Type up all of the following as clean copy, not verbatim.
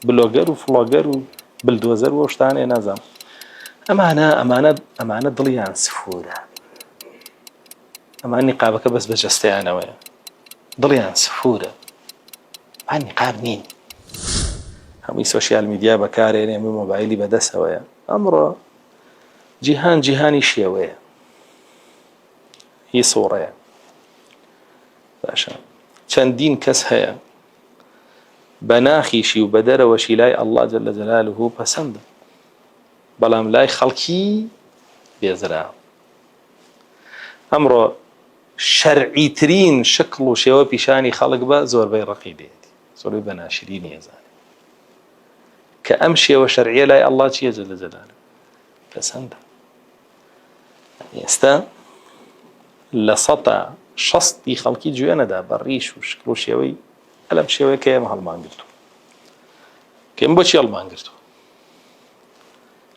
بلوجر وفلوجر وبلدوزر وشتاني نازم أمانة ضليان سفورة أما نقابك بس بجستي أنا ويا ضليان سفورة مع نقاب نين همي سوشيال ميديا بكارين همي موبايلي بدسها ويا أمره جيهاني شيوية هي صورة باشا چەندین کەس هەیە بەناخیشی و بەدەرەوەشی لای الله جل جلاله پەسەندە بەڵام لای خەڵکی بێزرا ئەمڕۆ شەرعیترین شکڵ و شێوە پیشانی خەڵک بە زۆربەی ڕقی دێتی زۆربەی بەناشری نێزانێ کە ئەم شێوە شەرعیە لای الله چییە جل جلاله پەسەندە ئێستا لە سەتا شەستی خەڵکی گوێ نەدا بە ڕیش و شکڵ و شێوەی ئەلەم شێوەیە کە ئێمە هەڵمان گرتووە کە ئێمە بۆچی هەڵمان گرتووە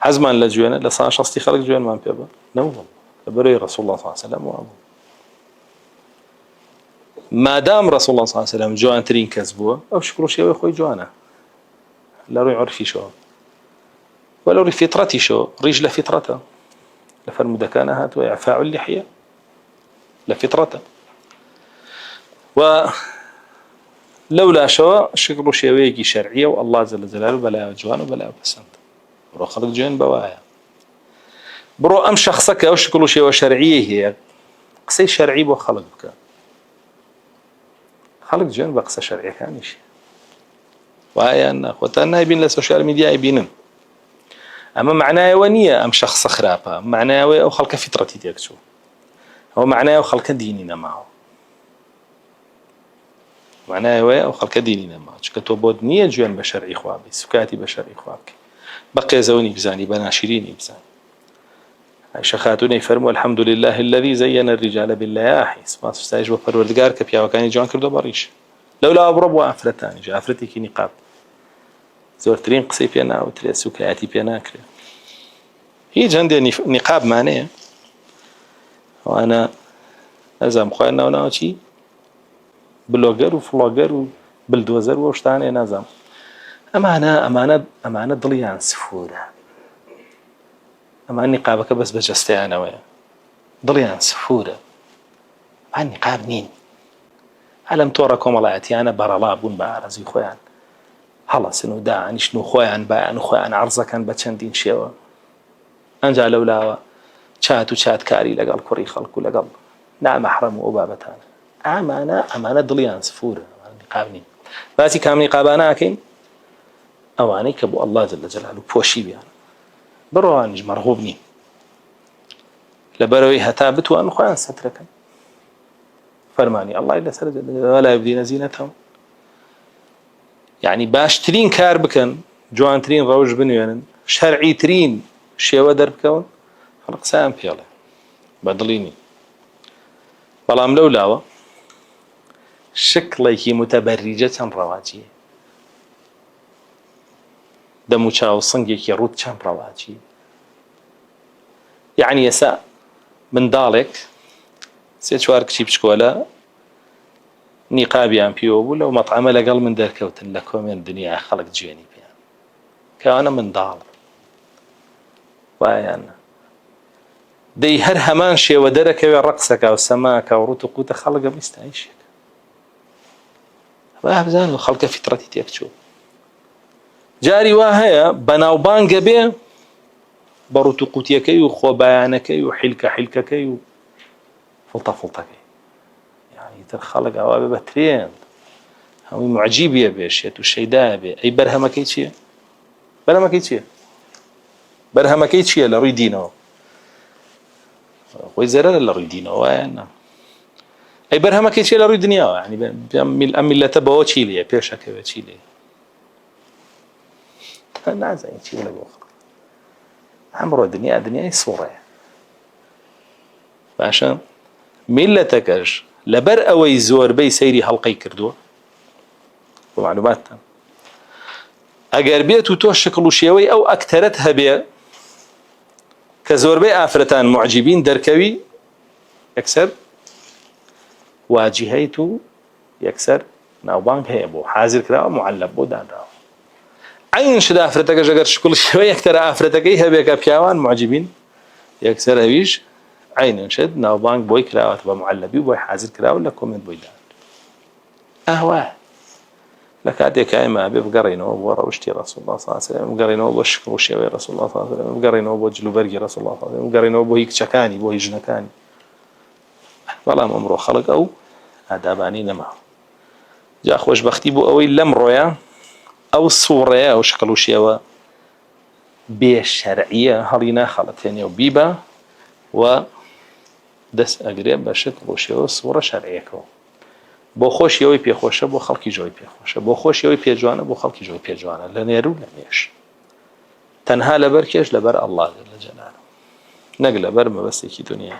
حەزمان لە گوێنە لە سا شەستی خەڵک گوێنمان پێ بە نەوە لەبەرەوەی ڕەسوڵ الله صلی الله علیه وسلم وابوو مادام ڕەسوڵ الله صلی الله علیه وسلم جوانترین کەس بووە ئەو شکڵ و شێوەی خۆی جوانە لە ڕووی عورفیشەوە و لە ڕووی فیترەتیشەوە ڕیش لە فیترەتە لە فەرموودەکانە هاتووە ئیعفاء اللحیە لە فیترەتە و لولا شوا شکل و شێوەیەکی شەرعیە و الله جل جلاله بەلایەوە جوان و بەلایەوە پەسەندە بڕۆ خەڵک گوێن بەوایە بڕۆ ئەم شەخسە کە ئەو شکل و شێوە شەرعیە هەیە قسەی شەرعی بۆ خەڵک بکە خەڵک گوێن بە قسە شەرعیەکانیشی وایە ناخۆتان نایبین لە سوشیال میدیای بینن ئەمە معنایەوە نییە ئەم شەخسە خراپە معنایەوەی ئەو خەڵکە فیترەتی تێکچوو ئەو معنایەوە خەڵکە دینی نەماوە معنایەوەیە ئەو خەڵکە دینی نەماوە چونکە تۆ بۆت نییە گوێن بە شەرعی خوا بی سوکاتی بە شەرعی خوا بکەی بە قێزەونی بزانی بە ناشرینی بزانی عایشە خاتوونەی فەرمووە الحەمد لله الذي زين الرجال باللياحي سپاس و ستایش بۆ پەروەردگار کە پیاوەکانی جوان کردووە بە ڕیش لەولا بڕۆ بۆ ئافرەتانیش ئافرەتێکی نیقاب زۆرترین قسەی پێ ناوترێت سوکایەتی پێ ناکرێت هیچ هەندێ نیقابمانەیە ئەوانە نەزانم خۆیان ناوناوە چی بلۆگەر و فڵۆگەر و بلدۆزەر و شتانێ نازانم ئەمانە دڵیان سفورە ئەمان نیقابەکە بەس بەجەستەیانەوەیە دڵیان سفورە ئەمان نیقاب نین هەلەم تۆڕە کۆمەڵایەتیانە بەرەڵا بوون بە ئارەزوی خۆیان هەڵەسن و دانیشتن و خۆیان بایان و خۆیان عەرزەکەن بە چەندین شێوە ئەنجا لەولاوە چات و چاتکاری لەگەڵ کوڕی خەڵک و لەگەڵ نامەحرەم و ئەو بابەتانە ئەمانە دڵیان سفورە نیقاب نین باسی کام نیقابانە ئاکەین ئەوانەی کە بۆ الله جل جلاله پۆشی بیان بڕۆوانیش مەرغوب نین لەبەرەوەی هەتا بتوان خۆیان سەترەکەن فەرمانی الله لەسەر ولا يبدين زينتهم يعني باشترین کار بکەن جوانترین ڕەوش بنوێنن شەرعیترین شێوە دەربکەون خەڵک قسەیان پێڵێ بە دڵی نین بەڵام لەولاوە شکڵێکی متەبەریجە چەند ڕەواجیە دەم و چاو سنگێکی ڕوت چەند ڕەواجیە یعنی ئێستا منداڵێک سێ چوار کچی بچکۆلە نیقابیان پێوە بوو لەو مەطعەمە لەگەڵ من دەرکەوتن لە کۆمێن دنیا خەڵک جوێنی پێیان کەوانە منداڵ وایان دەی هەر هەمان شێوە دەرەکەوێ ڕەقسەکە و سەماکە و ڕوت و قوتە خەڵک ئەمیستایشێک با بزانن خەڵکە فیترەتی تێکچوو جاری وا هەیە بەناوبانگە بێ بە ڕوت و قوتیەکەی و خۆبایانەکەی و حیلکەکەی و فڵتەکەی یعنی تر خەڵک ئەوا بێ بە ترێند هەمووی معجیبیە بێشێت و شەیدایە بێ ئەی بەرهەمەکەی چییە بەرهەمەکەی چییە لە ڕووی دینەوە خۆی زەرەرە لە ڕووی دینەوە وایە ئەی بەرهەمەکەی چییە لە ڕووی دنیاوە ینی ئەم میلەتە بەوە چی لێ پێشەکەوێت چی لێ نازانین چی لە بۆ خەڵک ئەمڕۆ دنیای سوڕەیە باشە میلەتەکەش لەبەر ئەوەی زۆربەی سەیری هەڵقەی کردووە بۆ معلوماتتان ئەگەر بێت و تۆ شکڵ و شێوەی ئەو ئەکتەرەت هەبێ کە زۆربەی ئافرەتان معجبین دەرکەوی یەکسەر واجهەیت و یەکسەر ناوبانگ هەیە بۆ حازر کراوە معەلەب بۆ دانراوە عين شد أفرتك جرش كل شيء يكتر أفرتك إيه بك بيوان معجبين يكسر أبيش عين شد ناو بانك بوي كراوة بمعلبي وبوي حازر كراوة ولا كومنت بوي أهواه لك أديك أيما بقرينه وروشتي رسول الله صلى الله عليه وسلم قرينه وشكر وشيء رسول الله صلى الله عليه وسلم قرينه وجلو برجي رسول الله صلى الله عليه وسلم قرينه وهيك شكاني وهي جنكاني والله أمره خلق أو أداباني نما جاء خوش بختي بو أوي لم رؤيا أو الصورة أو شكل وشيء بشرعية هلينا خلت يعني وبيبا ودس أقرب بشكل وشيء صورة شرعية كو بۆ خۆشیەوەی پێخۆشە بۆ خەڵکی جۆی پێخۆشە بۆ خۆشیەوەی پێجوانە بۆ خەڵکی جۆی پێجوانە لە نێرو لە مێش تەنها لەبەر کێش لەبەر ئەڵڵا جەل جەلالوه نەک لەبەر مەبەستێکی دنیا